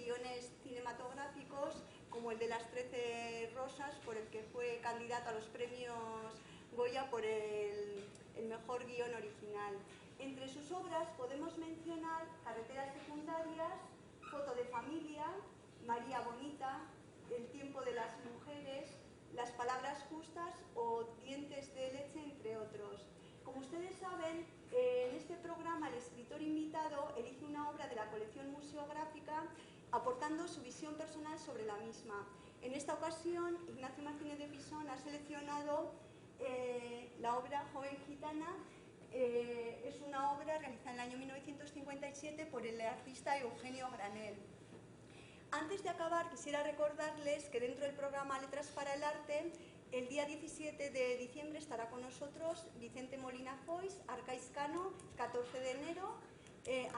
guiones cinematográficos, como el de Las 13 Rosas, por el que fue candidato a los premios Goya por el mejor guión original. Entre sus obras podemos mencionar Carreteras secundarias, Foto de familia, María Bonita, El tiempo de las mujeres, Las palabras justas o Dientes de leche, entre otros. Como ustedes saben, en este programa el escritor invitado elige una obra de la colección museográfica aportando su visión personal sobre la misma. En esta ocasión, Ignacio Martínez de Pisón ha seleccionado la obra Joven gitana. Es una obra realizada en el año 1957 por el artista Eugenio Granell. Antes de acabar, quisiera recordarles que dentro del programa Letras para el Arte, el día 17 de diciembre estará con nosotros Vicente Molina Foix, Arcais Cano, 14 de enero,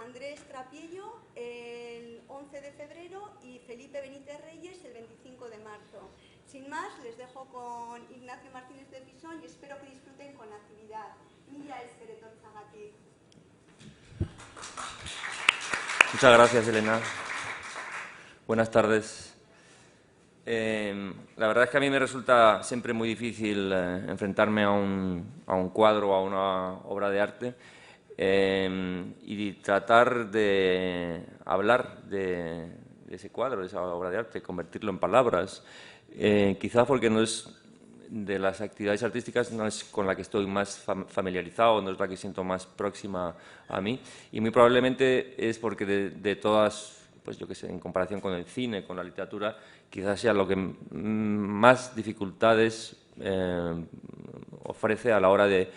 Andrés Trapiello el 11 de febrero y Felipe Benítez Reyes el 25 de marzo. Sin más, les dejo con Ignacio Martínez de Pisón y espero que disfruten con la actividad. Mila eskeretor zagatik. Muchas gracias, Elena. Buenas tardes. La verdad es que a mí me resulta siempre muy difícil enfrentarme a un cuadro o a una obra de arte y tratar de hablar de ese cuadro, de esa obra de arte, convertirlo en palabras. Quizá porque no es de las actividades artísticas, no es con la que estoy más familiarizado, no es la que siento más próxima a mí, y muy probablemente es porque de todas, pues yo qué sé, en comparación con el cine, con la literatura, quizás sea lo que más dificultades ofrece a la hora de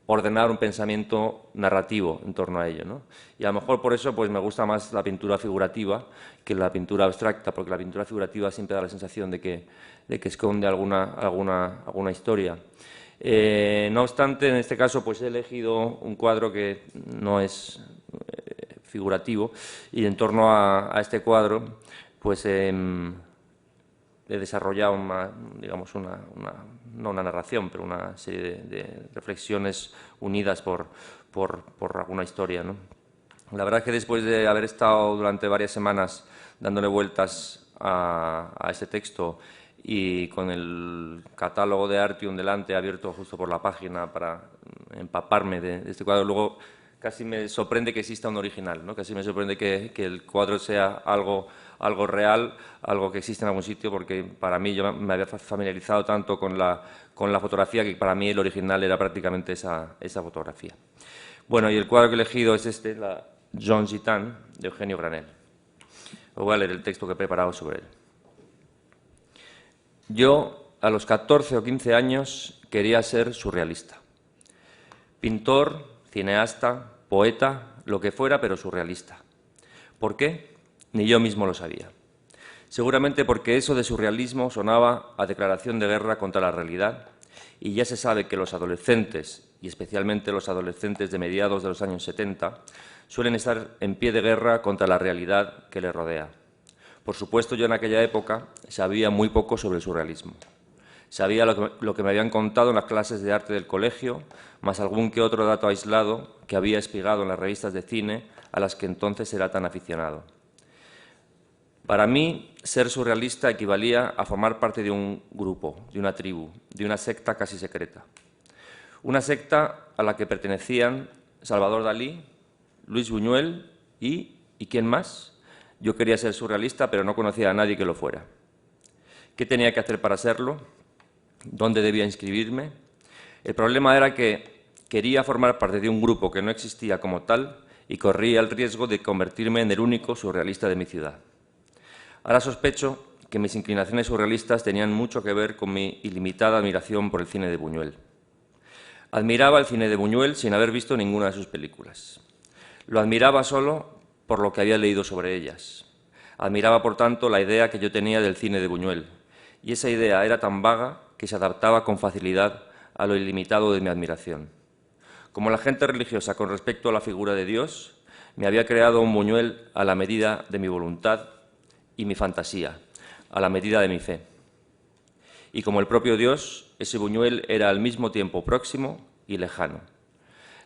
ordenar un pensamiento narrativo en torno a ello, ¿no? Y a lo mejor por eso pues me gusta más la pintura figurativa que la pintura abstracta, porque la pintura figurativa siempre da la sensación de que esconde alguna historia. No obstante, en este caso pues he elegido un cuadro que no es figurativo y en torno a este cuadro pues he desarrollado no una narración, pero una serie de reflexiones unidas por alguna historia, ¿no? La verdad es que después de haber estado durante varias semanas dándole vueltas a este texto y con el catálogo de Artium delante abierto justo por la página para empaparme de este cuadro, luego casi me sorprende que exista un original, ¿no? Casi me sorprende que el cuadro sea algo real, algo que existe en algún sitio, porque para mí yo me había familiarizado tanto con la fotografía que para mí el original era prácticamente esa fotografía. Bueno, y el cuadro que he elegido es este, la Joan Gitane, de Eugenio Granell. Os voy a leer el texto que he preparado sobre él. Yo, a los 14 o 15 años, quería ser surrealista. Pintor, cineasta, poeta, lo que fuera, pero surrealista. ¿Por qué? Ni yo mismo lo sabía. Seguramente porque eso de surrealismo sonaba a declaración de guerra contra la realidad, y ya se sabe que los adolescentes, y especialmente los adolescentes de mediados de los años 70, suelen estar en pie de guerra contra la realidad que les rodea. Por supuesto, yo en aquella época sabía muy poco sobre el surrealismo. Sabía lo que me habían contado en las clases de arte del colegio, más algún que otro dato aislado que había espigado en las revistas de cine a las que entonces era tan aficionado. Para mí, ser surrealista equivalía a formar parte de un grupo, de una tribu, de una secta casi secreta. Una secta a la que pertenecían Salvador Dalí, Luis Buñuel y ¿quién más? Yo quería ser surrealista, pero no conocía a nadie que lo fuera. ¿Qué tenía que hacer para serlo? ¿Dónde debía inscribirme? El problema era que quería formar parte de un grupo que no existía como tal y corría el riesgo de convertirme en el único surrealista de mi ciudad. Ahora sospecho que mis inclinaciones surrealistas tenían mucho que ver con mi ilimitada admiración por el cine de Buñuel. Admiraba el cine de Buñuel sin haber visto ninguna de sus películas. Lo admiraba solo por lo que había leído sobre ellas. Admiraba, por tanto, la idea que yo tenía del cine de Buñuel, y esa idea era tan vaga que se adaptaba con facilidad a lo ilimitado de mi admiración. Como la gente religiosa con respecto a la figura de Dios, me había creado un Buñuel a la medida de mi voluntad y mi fantasía, a la medida de mi fe. Y como el propio Dios, ese Buñuel era al mismo tiempo próximo y lejano.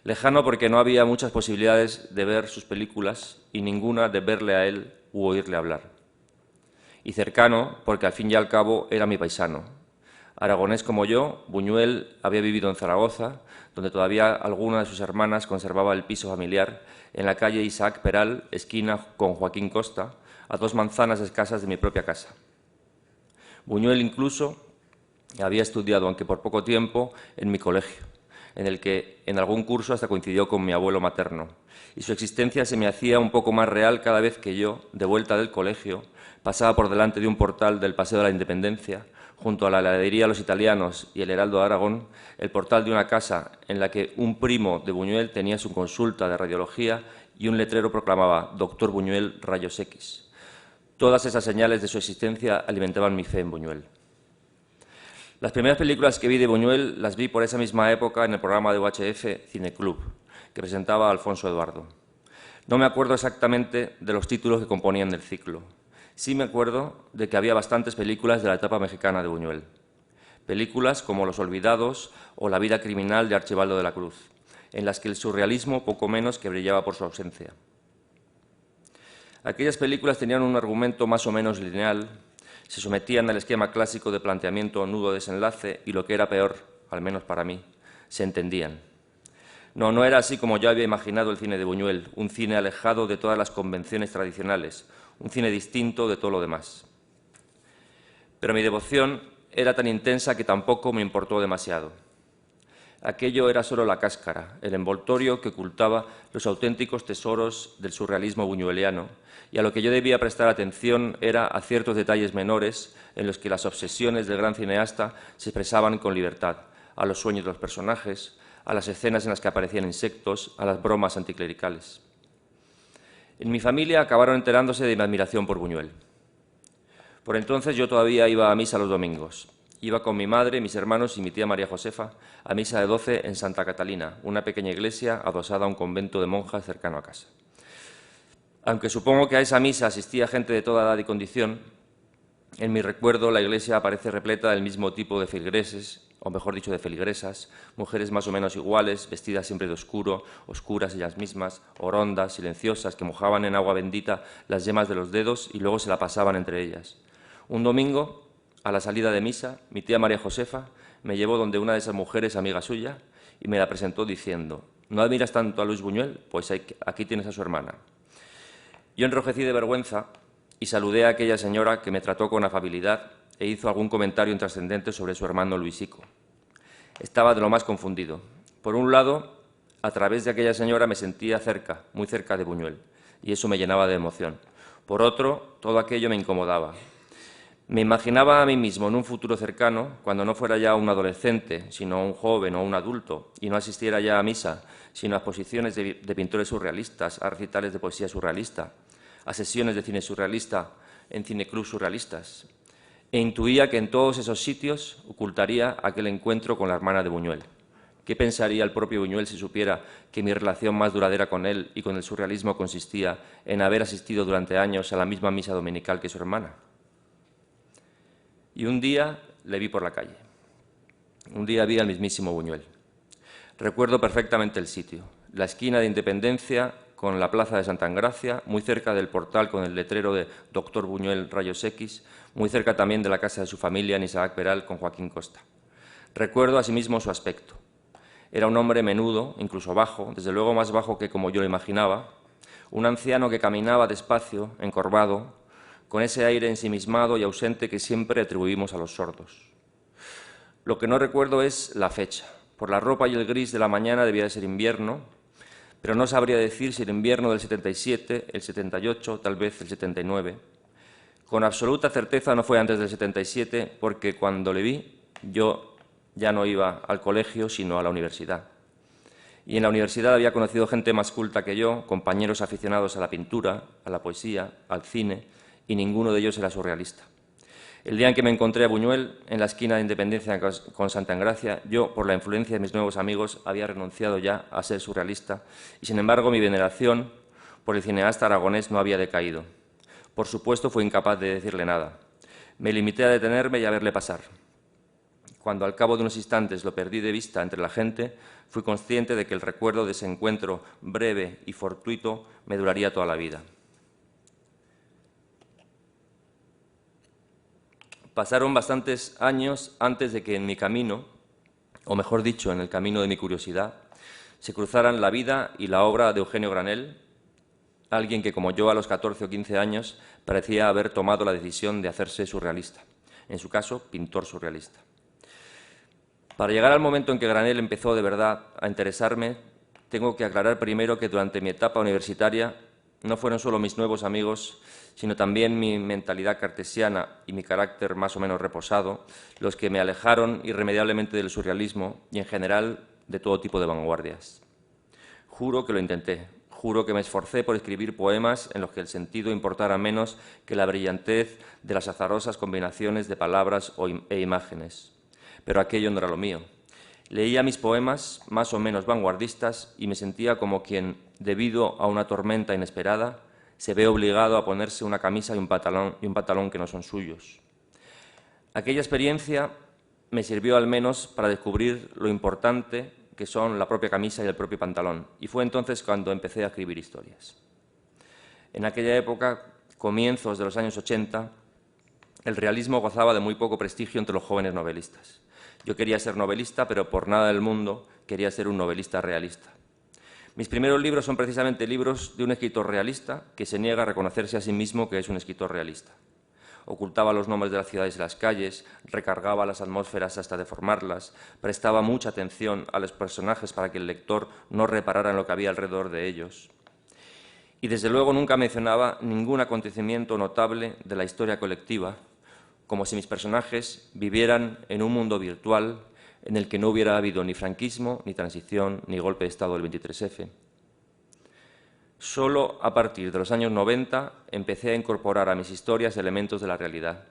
Lejano porque no había muchas posibilidades de ver sus películas y ninguna de verle a él u oírle hablar. Y cercano, porque al fin y al cabo era mi paisano. Aragonés como yo, Buñuel había vivido en Zaragoza, donde todavía alguna de sus hermanas conservaba el piso familiar, en la calle Isaac Peral, esquina con Joaquín Costa, a 2 manzanas escasas de mi propia casa. Buñuel incluso había estudiado, aunque por poco tiempo, en mi colegio, en el que en algún curso hasta coincidió con mi abuelo materno, y su existencia se me hacía un poco más real cada vez que yo, de vuelta del colegio, pasaba por delante de un portal del Paseo de la Independencia, junto a la heladería Los Italianos y el Heraldo de Aragón, el portal de una casa en la que un primo de Buñuel tenía su consulta de radiología y un letrero proclamaba «Doctor Buñuel, rayos X». Todas esas señales de su existencia alimentaban mi fe en Buñuel. Las primeras películas que vi de Buñuel las vi por esa misma época en el programa de UHF Cineclub, que presentaba Alfonso Eduardo. No me acuerdo exactamente de los títulos que componían el ciclo. Sí me acuerdo de que había bastantes películas de la etapa mexicana de Buñuel. Películas como Los Olvidados o La vida criminal de Archibaldo de la Cruz, en las que el surrealismo poco menos que brillaba por su ausencia. Aquellas películas tenían un argumento más o menos lineal, se sometían al esquema clásico de planteamiento nudo-desenlace y, lo que era peor, al menos para mí, se entendían. No era así como yo había imaginado el cine de Buñuel, un cine alejado de todas las convenciones tradicionales, un cine distinto de todo lo demás. Pero mi devoción era tan intensa que tampoco me importó demasiado. Aquello era solo la cáscara, el envoltorio que ocultaba los auténticos tesoros del surrealismo buñueliano, y a lo que yo debía prestar atención era a ciertos detalles menores en los que las obsesiones del gran cineasta se expresaban con libertad, a los sueños de los personajes, a las escenas en las que aparecían insectos, a las bromas anticlericales. En mi familia acabaron enterándose de mi admiración por Buñuel. Por entonces yo todavía iba a misa los domingos. Iba con mi madre, mis hermanos y mi tía María Josefa a misa de 12 en Santa Catalina, una pequeña iglesia adosada a un convento de monjas cercano a casa. Aunque supongo que a esa misa asistía gente de toda edad y condición, en mi recuerdo la iglesia aparece repleta del mismo tipo de feligreses, o mejor dicho, de feligresas, mujeres más o menos iguales, vestidas siempre de oscuro, oscuras ellas mismas, orondas, silenciosas, que mojaban en agua bendita las yemas de los dedos y luego se la pasaban entre ellas. Un domingo, a la salida de misa, mi tía María Josefa me llevó donde una de esas mujeres, amiga suya, y me la presentó diciendo: ¿no admiras tanto a Luis Buñuel? Pues aquí tienes a su hermana. Yo enrojecí de vergüenza y saludé a aquella señora, que me trató con afabilidad e hizo algún comentario intrascendente sobre su hermano Luisico. Estaba de lo más confundido. Por un lado, a través de aquella señora me sentía cerca, muy cerca de Buñuel, y eso me llenaba de emoción. Por otro, todo aquello me incomodaba. Me imaginaba a mí mismo en un futuro cercano, cuando no fuera ya un adolescente, sino un joven o un adulto, y no asistiera ya a misa, sino a exposiciones de pintores surrealistas, a recitales de poesía surrealista, a sesiones de cine surrealista en cineclubs surrealistas. E intuía que en todos esos sitios ocultaría aquel encuentro con la hermana de Buñuel. ¿Qué pensaría el propio Buñuel si supiera que mi relación más duradera con él y con el surrealismo consistía en haber asistido durante años a la misma misa dominical que su hermana? Y un día le vi por la calle. Un día vi al mismísimo Buñuel. Recuerdo perfectamente el sitio, la esquina de Independencia con la plaza de Santa Engracia, muy cerca del portal con el letrero de Doctor Buñuel Rayos X, muy cerca también de la casa de su familia en Isaac Peral con Joaquín Costa. Recuerdo asimismo su aspecto. Era un hombre menudo, incluso bajo, desde luego más bajo que como yo lo imaginaba, un anciano que caminaba despacio, encorvado, con ese aire ensimismado y ausente que siempre atribuimos a los sordos. Lo que no recuerdo es la fecha. Por la ropa y el gris de la mañana debía de ser invierno, pero no sabría decir si el invierno del 77, el 78, tal vez el 79. Con absoluta certeza no fue antes del 77, porque cuando le vi yo ya no iba al colegio, sino a la universidad. Y en la universidad había conocido gente más culta que yo, compañeros aficionados a la pintura, a la poesía, al cine, y ninguno de ellos era surrealista. El día en que me encontré a Buñuel, en la esquina de Independencia con Santa Engracia, yo, por la influencia de mis nuevos amigos, había renunciado ya a ser surrealista, y sin embargo mi veneración por el cineasta aragonés no había decaído. Por supuesto, fui incapaz de decirle nada. Me limité a detenerme y a verle pasar. Cuando al cabo de unos instantes lo perdí de vista entre la gente, fui consciente de que el recuerdo de ese encuentro breve y fortuito me duraría toda la vida. Pasaron bastantes años antes de que en mi camino, o mejor dicho, en el camino de mi curiosidad, se cruzaran la vida y la obra de Eugenio Granell, alguien que, como yo, a los 14 o 15 años, parecía haber tomado la decisión de hacerse surrealista. En su caso, pintor surrealista. Para llegar al momento en que Granell empezó de verdad a interesarme, tengo que aclarar primero que durante mi etapa universitaria no fueron solo mis nuevos amigos, sino también mi mentalidad cartesiana y mi carácter más o menos reposado, los que me alejaron irremediablemente del surrealismo y, en general, de todo tipo de vanguardias. Juro que lo intenté, juro que me esforcé por escribir poemas en los que el sentido importara menos que la brillantez de las azarosas combinaciones de palabras e imágenes. Pero aquello no era lo mío. Leía mis poemas, más o menos vanguardistas, y me sentía como quien, debido a una tormenta inesperada, se ve obligado a ponerse una camisa y un pantalón que no son suyos. Aquella experiencia me sirvió al menos para descubrir lo importante que son la propia camisa y el propio pantalón, y fue entonces cuando empecé a escribir historias. En aquella época, comienzos de los años 80, el realismo gozaba de muy poco prestigio entre los jóvenes novelistas. Yo quería ser novelista, pero por nada del mundo quería ser un novelista realista. Mis primeros libros son precisamente libros de un escritor realista que se niega a reconocerse a sí mismo que es un escritor realista. Ocultaba los nombres de las ciudades y las calles, recargaba las atmósferas hasta deformarlas, prestaba mucha atención a los personajes para que el lector no reparara en lo que había alrededor de ellos. Y desde luego nunca mencionaba ningún acontecimiento notable de la historia colectiva, como si mis personajes vivieran en un mundo virtual en el que no hubiera habido ni franquismo, ni transición, ni golpe de Estado del 23F. Solo a partir de los años 90 empecé a incorporar a mis historias elementos de la realidad,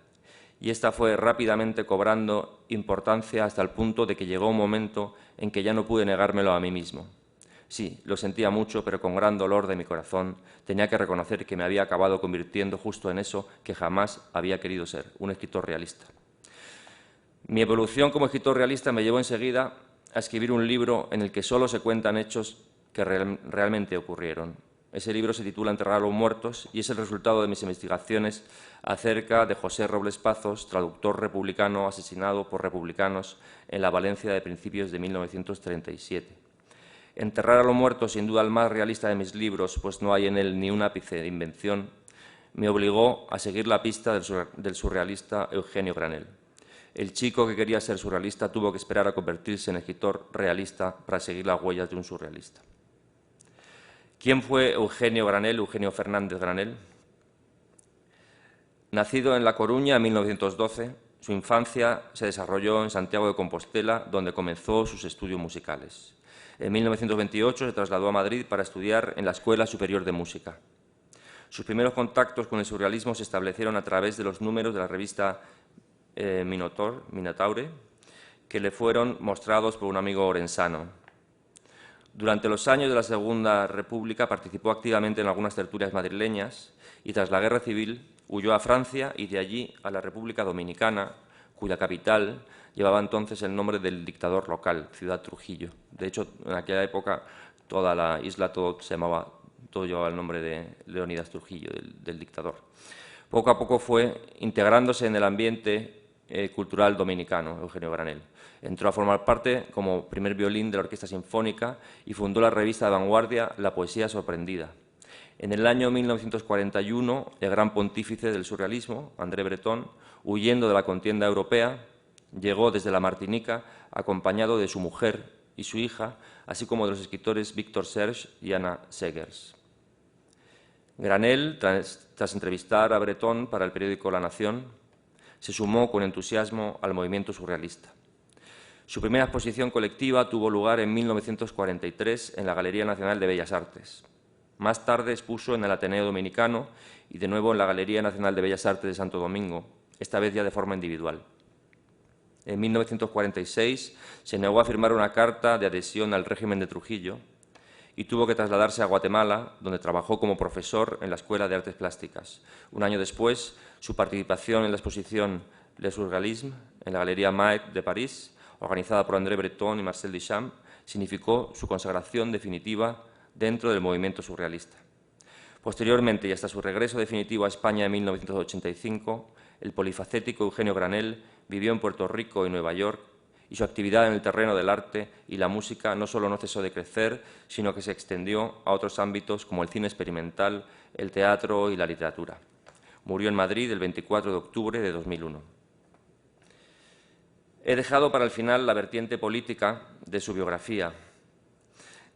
y esta fue rápidamente cobrando importancia hasta el punto de que llegó un momento en que ya no pude negármelo a mí mismo. Sí, lo sentía mucho, pero con gran dolor de mi corazón tenía que reconocer que me había acabado convirtiendo justo en eso que jamás había querido ser, un escritor realista. Mi evolución como escritor realista me llevó enseguida a escribir un libro en el que solo se cuentan hechos que realmente ocurrieron. Ese libro se titula Enterrar a los muertos y es el resultado de mis investigaciones acerca de José Robles Pazos, traductor republicano asesinado por republicanos en la Valencia de principios de 1937. Enterrar a los muertos, sin duda el más realista de mis libros, pues no hay en él ni un ápice de invención, me obligó a seguir la pista del surrealista Eugenio Granell. El chico que quería ser surrealista tuvo que esperar a convertirse en escritor realista para seguir las huellas de un surrealista. ¿Quién fue Eugenio Granell, Eugenio Fernández Granell? Nacido en La Coruña en 1912, su infancia se desarrolló en Santiago de Compostela, donde comenzó sus estudios musicales. En 1928 se trasladó a Madrid para estudiar en la Escuela Superior de Música. Sus primeros contactos con el surrealismo se establecieron a través de los números de la revista Minotaure, que le fueron mostrados por un amigo orensano. Durante los años de la Segunda República participó activamente en algunas tertulias madrileñas y tras la Guerra Civil huyó a Francia y de allí a la República Dominicana, cuya capital llevaba entonces el nombre del dictador local, Ciudad Trujillo. De hecho, en aquella época toda la isla, todo llevaba el nombre de Leónidas Trujillo, del dictador. Poco a poco fue integrándose en el ambiente cultural dominicano, Eugenio Granell. Entró a formar parte como primer violín de la Orquesta Sinfónica y fundó la revista de vanguardia La Poesía Sorprendida. En el año 1941, el gran pontífice del surrealismo, André Breton, huyendo de la contienda europea, llegó desde la Martinica acompañado de su mujer y su hija, así como de los escritores Víctor Serge y Anna Segers. Granell, tras entrevistar a Breton para el periódico La Nación, se sumó con entusiasmo al movimiento surrealista. Su primera exposición colectiva tuvo lugar en 1943 en la Galería Nacional de Bellas Artes. Más tarde expuso en el Ateneo Dominicano y de nuevo en la Galería Nacional de Bellas Artes de Santo Domingo, esta vez ya de forma individual. En 1946 se negó a firmar una carta de adhesión al régimen de Trujillo y tuvo que trasladarse a Guatemala, donde trabajó como profesor en la Escuela de Artes Plásticas. Un año después, su participación en la exposición Le Surrealisme en la Galería Maet de París, organizada por André Breton y Marcel Duchamp, significó su consagración definitiva dentro del movimiento surrealista. Posteriormente, y hasta su regreso definitivo a España en 1985, el polifacético Eugenio Granell vivió en Puerto Rico y Nueva York, y su actividad en el terreno del arte y la música no solo no cesó de crecer, sino que se extendió a otros ámbitos como el cine experimental, el teatro y la literatura. Murió en Madrid el 24 de octubre de 2001. He dejado para el final la vertiente política de su biografía.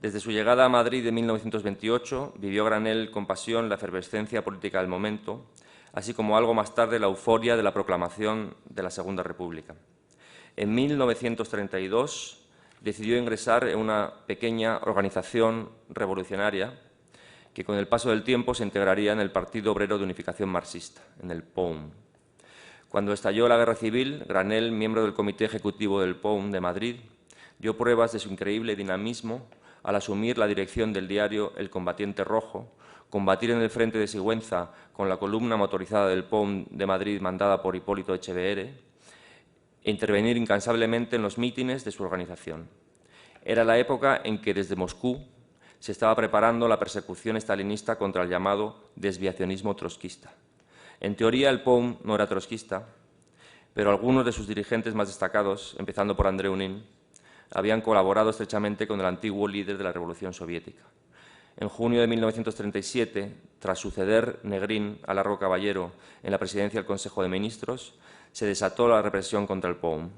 Desde su llegada a Madrid en 1928, vivió Granell con pasión la efervescencia política del momento, así como algo más tarde la euforia de la proclamación de la Segunda República. En 1932 decidió ingresar en una pequeña organización revolucionaria que con el paso del tiempo se integraría en el Partido Obrero de Unificación Marxista, en el POUM. Cuando estalló la Guerra Civil, Granell, miembro del Comité Ejecutivo del POUM de Madrid, dio pruebas de su increíble dinamismo al asumir la dirección del diario El Combatiente Rojo, combatir en el frente de Sigüenza con la columna motorizada del POUM de Madrid mandada por Hipólito Echeverría e intervenir incansablemente en los mítines de su organización. Era la época en que desde Moscú se estaba preparando la persecución estalinista contra el llamado desviacionismo trotskista. En teoría, el POUM no era trotskista, pero algunos de sus dirigentes más destacados, empezando por Andreu Nin, habían colaborado estrechamente con el antiguo líder de la Revolución Soviética. En junio de 1937, tras suceder Negrín a Largo Caballero en la presidencia del Consejo de Ministros, se desató la represión contra el POUM.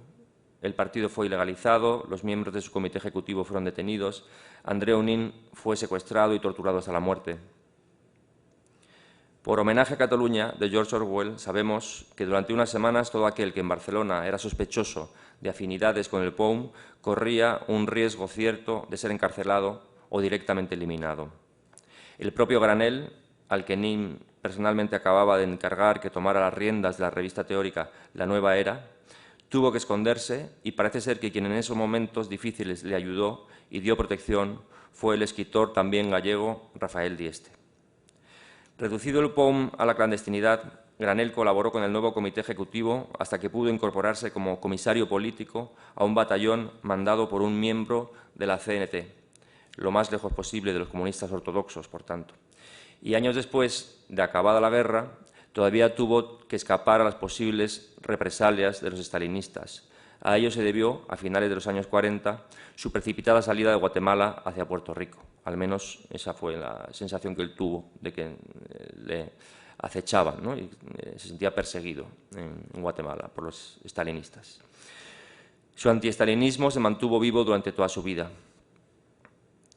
El partido fue ilegalizado, los miembros de su comité ejecutivo fueron detenidos, Andreu Nin fue secuestrado y torturado hasta la muerte. Por homenaje a Cataluña, de George Orwell, sabemos que durante unas semanas todo aquel que en Barcelona era sospechoso de afinidades con el POUM corría un riesgo cierto de ser encarcelado o directamente eliminado. El propio Granell, al que Nin personalmente acababa de encargar que tomara las riendas de la revista teórica La Nueva Era, tuvo que esconderse y parece ser que quien en esos momentos difíciles le ayudó y dio protección fue el escritor también gallego Rafael Dieste. Reducido el POUM a la clandestinidad, Granell colaboró con el nuevo comité ejecutivo hasta que pudo incorporarse como comisario político a un batallón mandado por un miembro de la CNT, lo más lejos posible de los comunistas ortodoxos, por tanto. Y años después de acabada la guerra, todavía tuvo que escapar a las posibles represalias de los estalinistas. A ello se debió, a finales de los años 40, su precipitada salida de Guatemala hacia Puerto Rico. Al menos esa fue la sensación que él tuvo de que le acechaban, ¿no? Y se sentía perseguido en Guatemala por los estalinistas. Su antiestalinismo se mantuvo vivo durante toda su vida.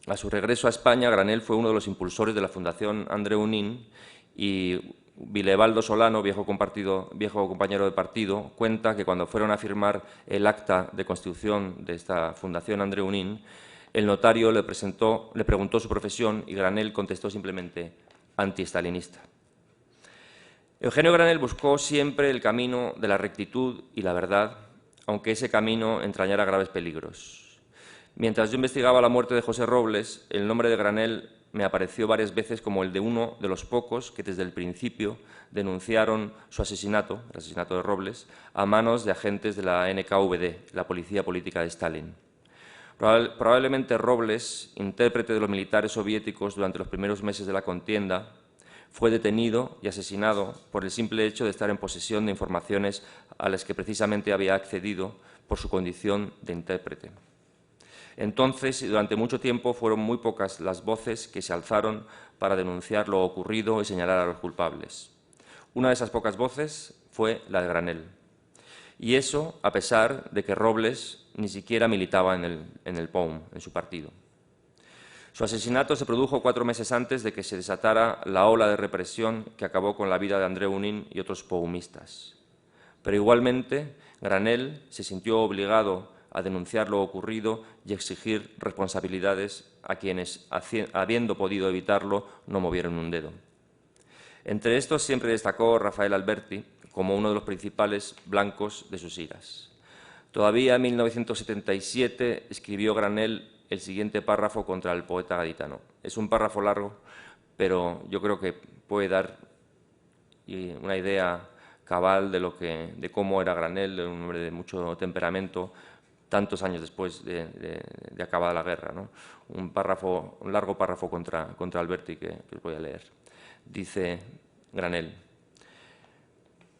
A su regreso a España, Granell fue uno de los impulsores de la Fundación Andreu Nin y Vilebaldo Solano, viejo compañero de partido, cuenta que cuando fueron a firmar el acta de constitución de esta Fundación Andreu Nin, el notario le preguntó su profesión y Granell contestó simplemente antiestalinista. Eugenio Granell buscó siempre el camino de la rectitud y la verdad, aunque ese camino entrañara graves peligros. Mientras yo investigaba la muerte de José Robles, el nombre de Granell me apareció varias veces como el de uno de los pocos que desde el principio denunciaron su asesinato, el asesinato de Robles, a manos de agentes de la NKVD, la Policía Política de Stalin. Probablemente Robles, intérprete de los militares soviéticos durante los primeros meses de la contienda, fue detenido y asesinado por el simple hecho de estar en posesión de informaciones a las que precisamente había accedido por su condición de intérprete. Entonces, y durante mucho tiempo, fueron muy pocas las voces que se alzaron para denunciar lo ocurrido y señalar a los culpables. Una de esas pocas voces fue la de Granell. Y eso a pesar de que Robles ni siquiera militaba en el POUM, en su partido. Su asesinato se produjo 4 meses antes de que se desatara la ola de represión que acabó con la vida de Andreu Nin y otros poumistas. Pero igualmente, Granell se sintió obligado a denunciar lo ocurrido y exigir responsabilidades a quienes, habiendo podido evitarlo, no movieron un dedo. Entre estos siempre destacó Rafael Alberti como uno de los principales blancos de sus iras. Todavía en 1977 escribió Granell el siguiente párrafo contra el poeta gaditano. Es un párrafo largo, pero yo creo que puede dar una idea cabal de cómo era Granell, un hombre de mucho temperamento, tantos años después de acabada la guerra, ¿no? Un largo párrafo contra Alberti que os voy a leer. dice Granell.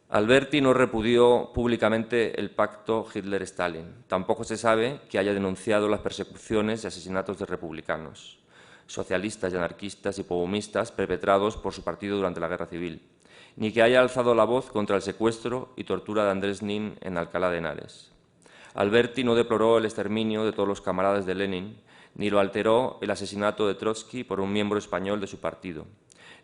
Alberti no repudió públicamente el pacto Hitler-Stalin. Tampoco se sabe que haya denunciado las persecuciones y asesinatos de republicanos, socialistas y anarquistas y pogumistas perpetrados por su partido durante la Guerra Civil, ni que haya alzado la voz contra el secuestro y tortura de Andrés Nin en Alcalá de Henares. Alberti no deploró el exterminio de todos los camaradas de Lenin, ni lo alteró el asesinato de Trotsky por un miembro español de su partido,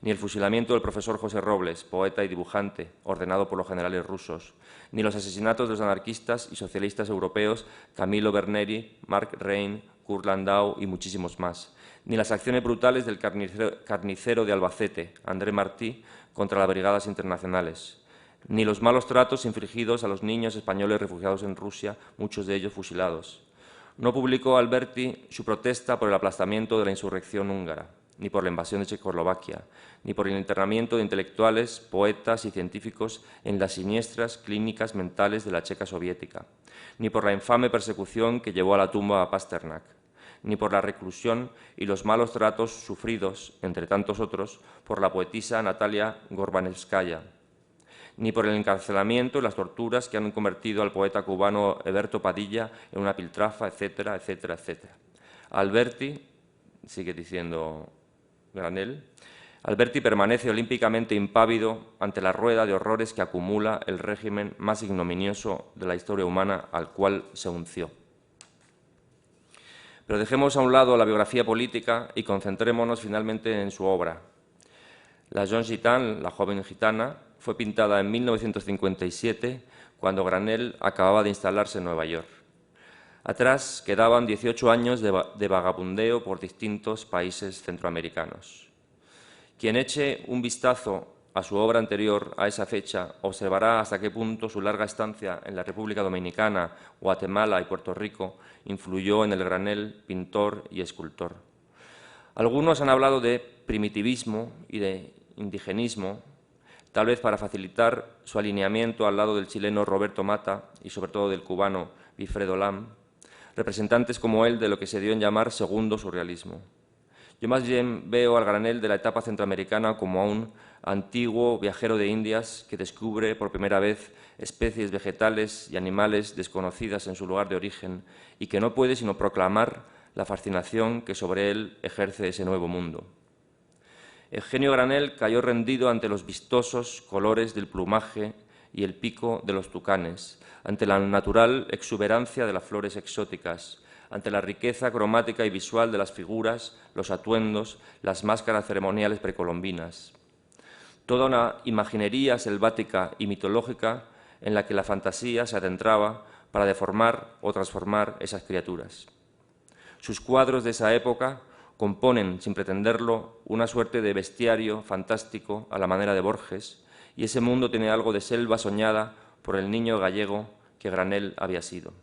ni el fusilamiento del profesor José Robles, poeta y dibujante, ordenado por los generales rusos, ni los asesinatos de los anarquistas y socialistas europeos Camilo Berneri, Mark Rein, Kurt Landau y muchísimos más, ni las acciones brutales del carnicero de Albacete, André Martí, contra las brigadas internacionales, ni los malos tratos infligidos a los niños españoles refugiados en Rusia, muchos de ellos fusilados. No publicó Alberti su protesta por el aplastamiento de la insurrección húngara, ni por la invasión de Checoslovaquia, ni por el internamiento de intelectuales, poetas y científicos en las siniestras clínicas mentales de la Checa soviética, ni por la infame persecución que llevó a la tumba a Pasternak, ni por la reclusión y los malos tratos sufridos, entre tantos otros, por la poetisa Natalia Gorbanevskaya, ni por el encarcelamiento y las torturas que han convertido al poeta cubano Eberto Padilla en una piltrafa, etcétera, etcétera, etcétera. Alberti, sigue diciendo Granell, Alberti permanece olímpicamente impávido ante la rueda de horrores que acumula el régimen más ignominioso de la historia humana al cual se unció. Pero dejemos a un lado la biografía política y concentrémonos finalmente en su obra. La Jeune Gitane, la joven gitana, fue pintada en 1957, cuando Granell acababa de instalarse en Nueva York. Atrás quedaban 18 años de vagabundeo por distintos países centroamericanos. Quien eche un vistazo a su obra anterior a esa fecha observará hasta qué punto su larga estancia en la República Dominicana, Guatemala y Puerto Rico influyó en el Granell pintor y escultor. Algunos han hablado de primitivismo y de indigenismo, tal vez para facilitar su alineamiento al lado del chileno Roberto Mata y sobre todo del cubano Wilfredo Lam, representantes como él de lo que se dio en llamar segundo surrealismo. Yo más bien veo al Granell de la etapa centroamericana como a un antiguo viajero de Indias que descubre por primera vez especies vegetales y animales desconocidas en su lugar de origen y que no puede sino proclamar la fascinación que sobre él ejerce ese nuevo mundo. Eugenio Granell cayó rendido ante los vistosos colores del plumaje y el pico de los tucanes, ante la natural exuberancia de las flores exóticas, ante la riqueza cromática y visual de las figuras, los atuendos, las máscaras ceremoniales precolombinas. Toda una imaginería selvática y mitológica en la que la fantasía se adentraba para deformar o transformar esas criaturas. Sus cuadros de esa época componen, sin pretenderlo, una suerte de bestiario fantástico a la manera de Borges, y ese mundo tiene algo de selva soñada por el niño gallego que Granell había sido.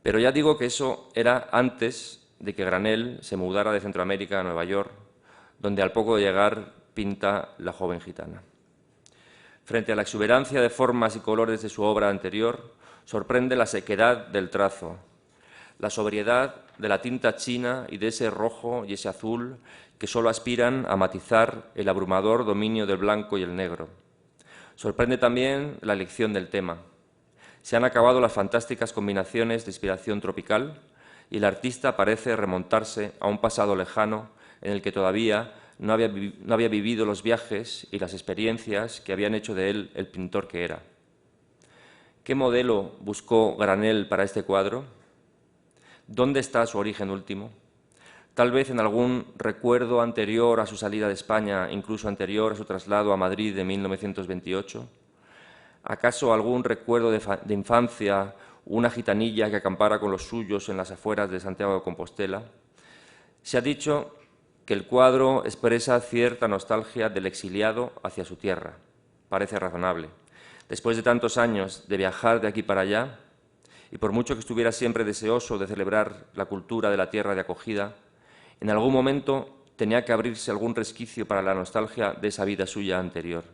Pero ya digo que eso era antes de que Granell se mudara de Centroamérica a Nueva York, donde al poco de llegar pinta La joven gitana. Frente a la exuberancia de formas y colores de su obra anterior, sorprende la sequedad del trazo, la sobriedad de la tinta china y de ese rojo y ese azul que solo aspiran a matizar el abrumador dominio del blanco y el negro. Sorprende también la elección del tema. Se han acabado las fantásticas combinaciones de inspiración tropical y el artista parece remontarse a un pasado lejano en el que todavía no había vivido los viajes y las experiencias que habían hecho de él el pintor que era. ¿Qué modelo buscó Granell para este cuadro? ¿Dónde está su origen último? Tal vez en algún recuerdo anterior a su salida de España, incluso anterior a su traslado a Madrid de 1928. ¿Acaso algún recuerdo de infancia, una gitanilla que acampara con los suyos en las afueras de Santiago de Compostela? Se ha dicho que el cuadro expresa cierta nostalgia del exiliado hacia su tierra. Parece razonable. Después de tantos años de viajar de aquí para allá, y por mucho que estuviera siempre deseoso de celebrar la cultura de la tierra de acogida, en algún momento tenía que abrirse algún resquicio para la nostalgia de esa vida suya anterior,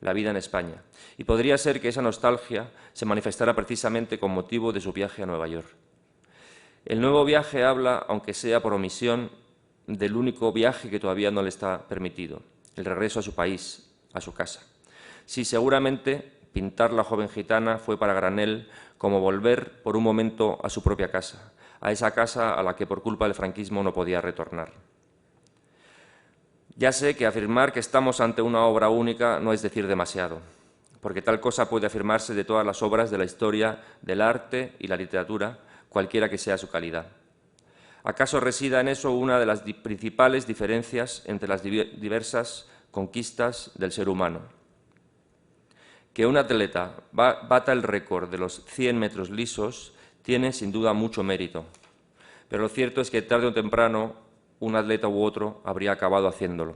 la vida en España. Y podría ser que esa nostalgia se manifestara precisamente con motivo de su viaje a Nueva York. El nuevo viaje habla, aunque sea por omisión, del único viaje que todavía no le está permitido, el regreso a su país, a su casa. Sí, seguramente pintar La joven gitana fue para Granell como volver por un momento a su propia casa, a esa casa a la que por culpa del franquismo no podía retornar. Ya sé que afirmar que estamos ante una obra única no es decir demasiado, porque tal cosa puede afirmarse de todas las obras de la historia del arte y la literatura, cualquiera que sea su calidad. ¿Acaso resida en eso una de las principales diferencias entre las diversas conquistas del ser humano? Que un atleta bata el récord de los 100 metros lisos tiene sin duda mucho mérito, pero lo cierto es que tarde o temprano un atleta u otro habría acabado haciéndolo.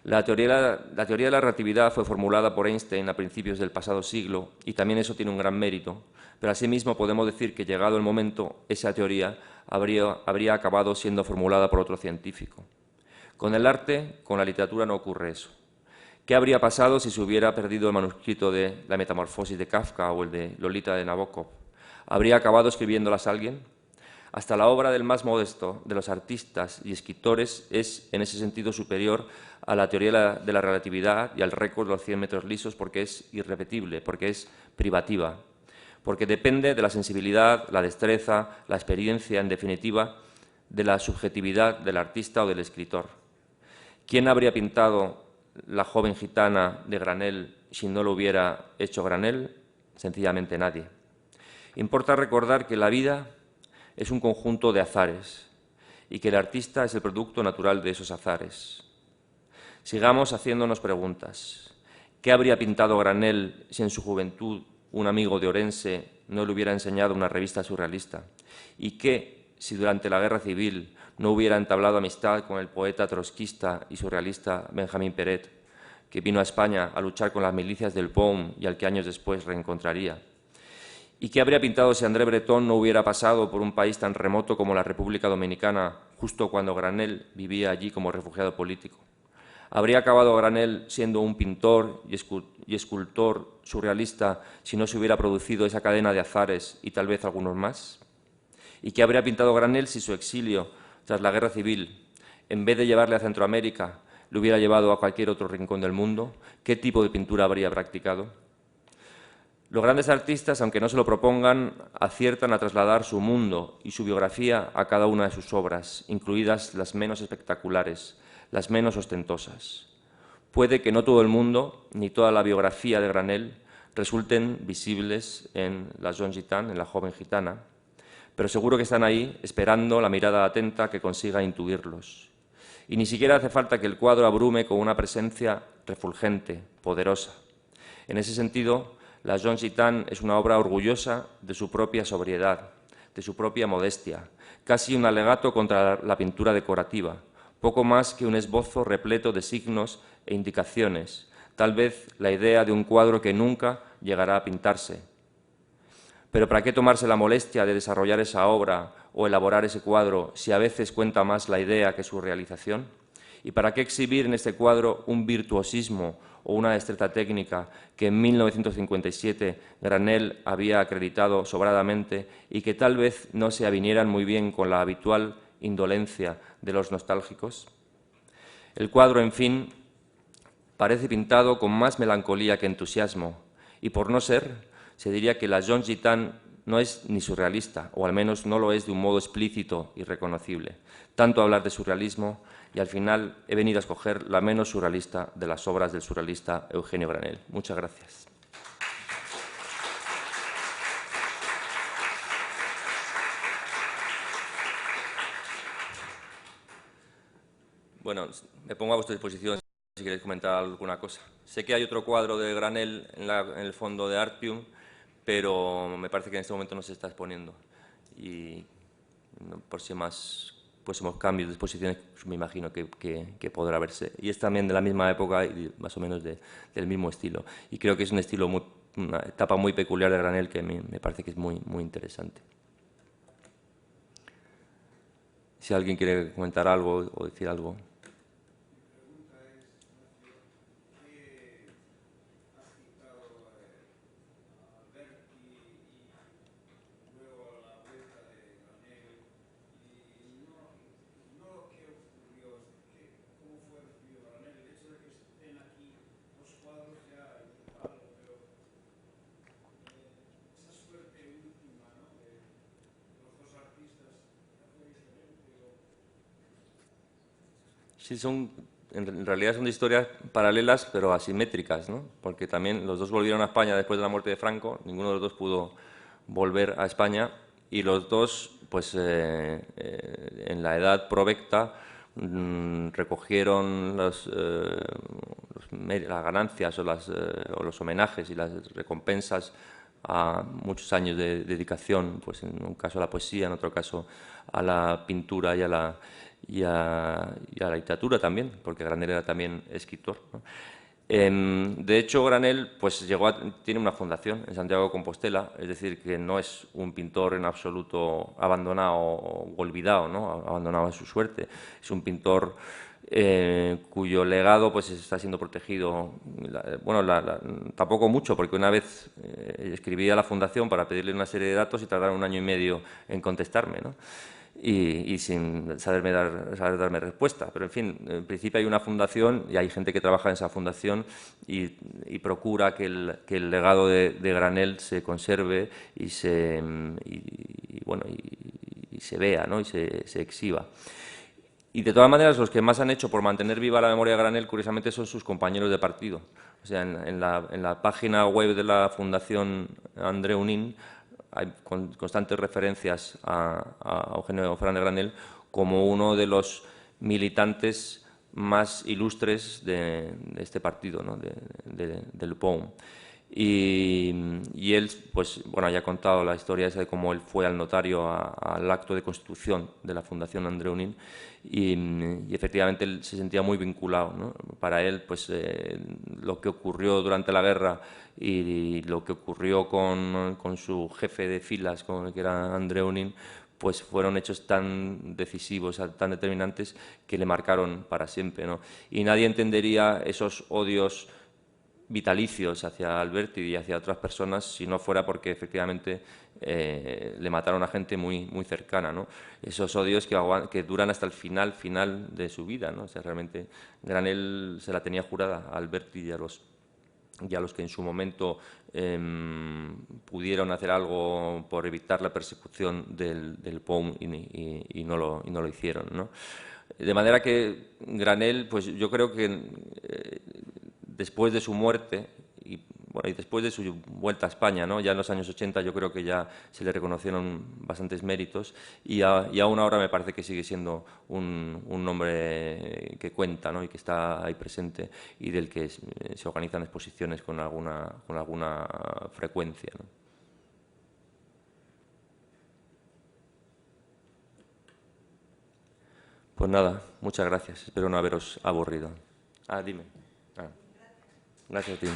La teoría de la relatividad fue formulada por Einstein a principios del pasado siglo y también eso tiene un gran mérito, pero asimismo podemos decir que llegado el momento esa teoría habría acabado siendo formulada por otro científico. Con el arte, con la literatura no ocurre eso. ¿Qué habría pasado si se hubiera perdido el manuscrito de La metamorfosis de Kafka o el de Lolita de Nabokov? ¿Habría acabado escribiéndolas alguien? Hasta la obra del más modesto de los artistas y escritores es, en ese sentido, superior a la teoría de la relatividad y al récord de los 100 metros lisos porque es irrepetible, porque es privativa, porque depende de la sensibilidad, la destreza, la experiencia, en definitiva, de la subjetividad del artista o del escritor. ¿Quién habría pintado La joven gitana de Granell si no lo hubiera hecho Granell? Sencillamente nadie. Importa recordar que la vida es un conjunto de azares y que el artista es el producto natural de esos azares. Sigamos haciéndonos preguntas. ¿Qué habría pintado Granell si en su juventud un amigo de Orense no le hubiera enseñado una revista surrealista? ¿Y qué si durante la Guerra Civil no hubiera entablado amistad con el poeta trotskista y surrealista Benjamín Peret, que vino a España a luchar con las milicias del POUM y al que años después reencontraría? ¿Y qué habría pintado si André Breton no hubiera pasado por un país tan remoto como la República Dominicana justo cuando Granell vivía allí como refugiado político? ¿Habría acabado Granell siendo un pintor y escultor surrealista si no se hubiera producido esa cadena de azares y tal vez algunos más? ¿Y qué habría pintado Granell si su exilio tras la Guerra Civil, en vez de llevarle a Centroamérica, le hubiera llevado a cualquier otro rincón del mundo? ¿Qué tipo de pintura habría practicado? Los grandes artistas, aunque no se lo propongan, aciertan a trasladar su mundo y su biografía a cada una de sus obras, incluidas las menos espectaculares, las menos ostentosas. Puede que no todo el mundo, ni toda la biografía de Granell, resulten visibles en La jeune gitane, en La joven gitana, pero seguro que están ahí esperando la mirada atenta que consiga intuirlos. Y ni siquiera hace falta que el cuadro abrume con una presencia refulgente, poderosa. En ese sentido, La jeune gitane es una obra orgullosa de su propia sobriedad, de su propia modestia, casi un alegato contra la pintura decorativa, poco más que un esbozo repleto de signos e indicaciones, tal vez la idea de un cuadro que nunca llegará a pintarse. Pero ¿para qué tomarse la molestia de desarrollar esa obra o elaborar ese cuadro si a veces cuenta más la idea que su realización? ¿Y para qué exhibir en este cuadro un virtuosismo o una destreza técnica que en 1957 Granell había acreditado sobradamente y que tal vez no se avinieran muy bien con la habitual indolencia de los nostálgicos? El cuadro, en fin, parece pintado con más melancolía que entusiasmo y, por no ser, se diría que La jeune gitane no es ni surrealista, o al menos no lo es de un modo explícito y reconocible. Tanto hablar de surrealismo y al final he venido a escoger la menos surrealista de las obras del surrealista Eugenio Granell. Muchas gracias. Bueno, me pongo a vuestra disposición si queréis comentar alguna cosa. Sé que hay otro cuadro de Granell en el fondo de Artium, pero me parece que en este momento no se está exponiendo. Y por si más próximos cambios de exposiciones, pues me imagino que podrá verse. Y es también de la misma época y más o menos del mismo estilo. Y creo que es un estilo, una etapa muy peculiar de Granell que me parece que es muy, muy interesante. Si alguien quiere comentar algo o decir algo. Sí, en realidad son historias paralelas, pero asimétricas, ¿no? Porque también los dos volvieron a España después de la muerte de Franco, ninguno de los dos pudo volver a España, y los dos, pues en la edad provecta, recogieron las ganancias o los homenajes y las recompensas a muchos años de dedicación, pues en un caso a la poesía, en otro caso a la pintura y a la literatura también, porque Granell era también escritor, ¿no? De hecho, Granell pues tiene una fundación en Santiago de Compostela, es decir, que no es un pintor en absoluto abandonado o olvidado, ¿no? Abandonado a su suerte. Es un pintor cuyo legado pues está siendo protegido, tampoco mucho, porque una vez escribí a la fundación para pedirle una serie de datos y tardaron 1 año y medio en contestarme, ¿no? Y sin saber darme respuesta. Pero, en fin, en principio hay una fundación y hay gente que trabaja en esa fundación y procura que el legado de Granell se conserve y se vea, ¿no? Y se exhiba. Y, de todas maneras, los que más han hecho por mantener viva la memoria de Granell, curiosamente, son sus compañeros de partido. O sea, en la página web de la Fundación Andreu Nin hay constantes referencias a Eugenio Fernández Granell como uno de los militantes más ilustres de este partido, ¿no? del POUM. Y él, pues, bueno, ya ha contado la historia esa de cómo él fue al notario al acto de constitución de la Fundación Andreu Nin y efectivamente él se sentía muy vinculado, ¿no? Para él, pues, lo que ocurrió durante la guerra y lo que ocurrió con su jefe de filas, con el que era Andreu Nin, pues fueron hechos tan decisivos, tan determinantes, que le marcaron para siempre, ¿no? Y nadie entendería esos odios vitalicios hacia Alberti y hacia otras personas si no fuera porque efectivamente le mataron a gente muy, muy cercana, ¿no? Esos odios que duran hasta el final de su vida, ¿no? O sea, realmente Granell se la tenía jurada a Alberti y a los que en su momento pudieron hacer algo por evitar la persecución del POUM y no lo hicieron, ¿no? De manera que Granell, pues yo creo que después de su muerte y después de su vuelta a España, ¿no? Ya en los años 80 yo creo que ya se le reconocieron bastantes méritos y aún ahora me parece que sigue siendo un nombre que cuenta, ¿no? Y que está ahí presente y del que se organizan exposiciones con alguna frecuencia, ¿no? Pues nada, muchas gracias. Espero no haberos aburrido. Dime. Gracias a ti.